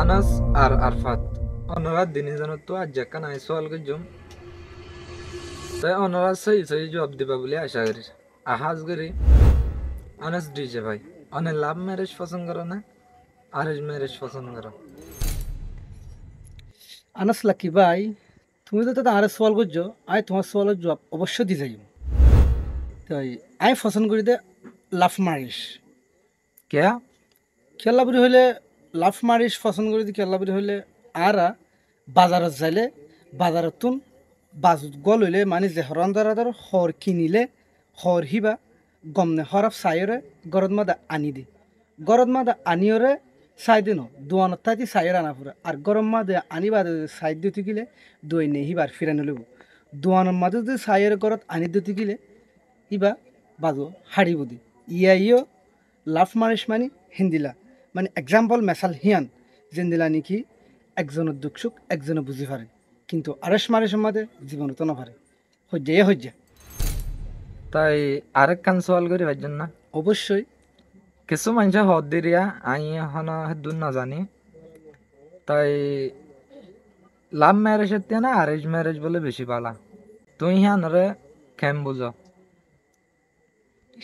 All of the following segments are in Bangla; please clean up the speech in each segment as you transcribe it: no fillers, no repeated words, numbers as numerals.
আনাস আর আরফাত ওনারা দিনে জানো তো আজ যেখান আই সওয়াল করছুম তাই ওনারা সহি সহি জবাব দিবা বলে আশা করি আহাজ করি আনাস ডিজে ভাই অনেক লাভ ম্যারেজ পছন্দ করো না আরেঞ্জ ম্যারেজ পছন্দ করো? আনাস লাকি ভাই, তুমি তো তাতে আরে সওয়াল করছো, আই তোমার সওয়ালের জবাব অবশ্য দি যাইম। তাই আই পছন্দ করি দে লাভ মারিস। কে? খেলাবুড়ি হইলে লাভ মারিস পছন্দ করি দি খেলাবুড়ি হইলে আরা বাজারত যাইলে বাজারতুন বাজুত গল হইলে মানে যে হরন্দারাদার হর কিনিলে হর হিবা গমনে হরফ সাইরে গরদ মাদা আনি দি গরদ মাদা আনিওরে সাই দিন দোয়ানত থাকি সাইয়ের আনা ফুরা আর গরম মাদে আনি বাদে সাইড দিতে গিলে দই নে হিবার ফিরানো লব দোয়ানোর মাদে যদি সাইয়ের গরত আনি দিতে গিলে ইবা বাজু হাড়িব দি ইয়ো লাভ মারিস মানে হিন্দিলা মানে এক্সাম্পল মেসাল হিয়ান যেন্দিলা নাকি একজনের দুঃখ সুখ একজনে বুঝি পারে কিন্তু আরেস মারিসের মাদে জীবনত না পারে হজ্জা তাই আরেক কান সওয়াল করি ভাইজন না অবশ্যই। কিছু মানুষ হদ দিরিয়া আই এখন দূর না জানি তাই লাভ ম্যারেজের থেকে না আরেঞ্জ ম্যারেজ বলে বেশি ভালো তুই হিয়ানরে কেম বুঝো?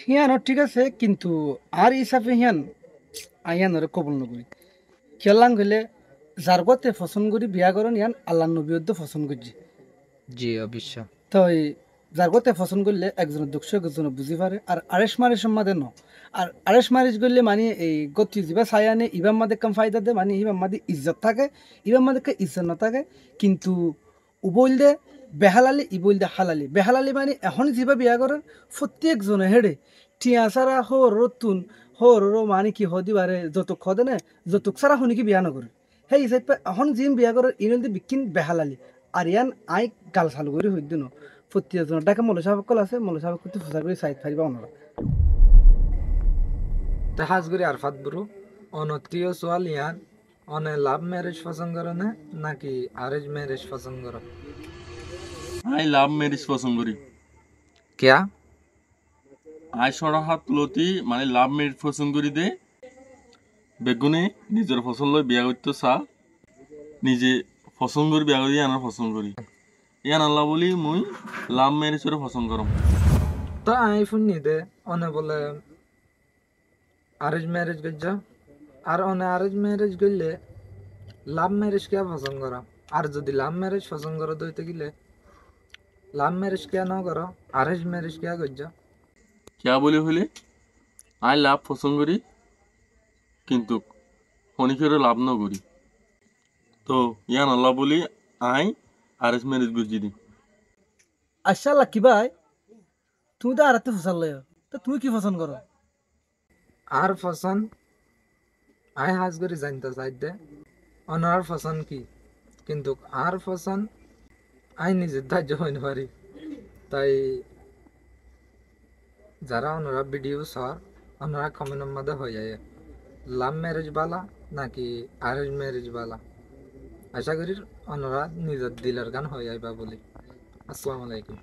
হিয়ানো ঠিক আছে কিন্তু আর হিসাবে হিয়ান আইয়ানরে কবল নকরি খেলাং গেলে যার গতে পছন্দ করি বিয়া করেন ইয়ান আল্লাহ নবীদ্দ পছন্দ করছি। জি অবশ্য। তো এই যার গতে পছন্দ করলে একজনের দুঃখ সুখ একজনে বুঝি পারে আর আরেস মারিস মাদে ন আর আরেস মারিস করলে মানে এই গতি যিবা চাই আনে ইবাম মাদে কাম ফায়দা দে মানে ইবাম মাদে ইজ্জত থাকে ইবাম মাদে ইজ্জত নাথাকে কিন্তু উবইল দে বেহালালি ইবইল দে হালালি বেহালালি মানে এখন যিবা বিয়া করেন প্রত্যেকজনে হেডে টিয়া সারা হর রতুন হর মানে কি হদিবারে যতক খদে না যতক সারা শুনি কি বিয়া নকরে সেই হিসাবে এখন যিম বিয়া করে ইনলদি বিকিন বেহালালি আর ইয়ান আই গাল চালু করে হইদ ন প্রত্যেকজনের ডাকে মৌল সাহেব কল আছে মৌল সাহেব করতে প্রচার করে সাইড ফারিবা ওনারা তাহাজ করি আরফাত বুড়ো অনতীয় সোয়াল ইয়ান অনে লাভ ম্যারেজ পছন্দ করো না নাকি আরেঞ্জ ম্যারেজ পছন্দ করো? আই লাভ ম্যারেজ পছন্দ করি। কেয়া? আই সরাহাত লতি মানে লাভ ম্যারেজ পছন্দ করি দে বেগুনে নিজের পছন্দ লই বিয়া করতে চা নিজে পছন্দ করি বিয়া করি আনার পছন্দ করি ইয়ান আল্লাহ বলি মুই লাভ ম্যারেজ করে পছন্দ করম। তো আইফোন নিদে অনে বলে আরেঞ্জ ম্যারেজ করছ আর অনে আরেঞ্জ ম্যারেজ করলে লাভ ম্যারেজ কে পছন্দ করো আর যদি লাভ ম্যারেজ পছন্দ করো দইতে গেলে লাভ ম্যারেজ কে না করো আরেঞ্জ ম্যারেজ কে করছ? কিয়া বলি হইলে আই লাভ পছন্দ করি কিন্তু ফনিকেরও লাভ ন করি তো ইয়ান আল্লাহ বলি আই আরেজ ম্যারেজ গুজি দি। আচ্ছা লাকি ভাই, তুমি তো আরাতে ফসল লয় তো তুমি কি পছন্দ করো? আর পছন্দ আই হাজ করে জানতে চাই দে অনার পছন্দ কি কিন্তু আর পছন্দ আই নিজে ধার্য হইতে পারি তাই যারা ওনারা ভিডিও সর ওনারা কমেন্টের মধ্যে হয়ে যায় লাভ ম্যারেজ বালা নাকি অ্যারেঞ্জ ম্যারেজ বালা। আশা করি ওনারা নিজের দিলের গান হয়ে যাইবা বলি। আসসালামু আলাইকুম।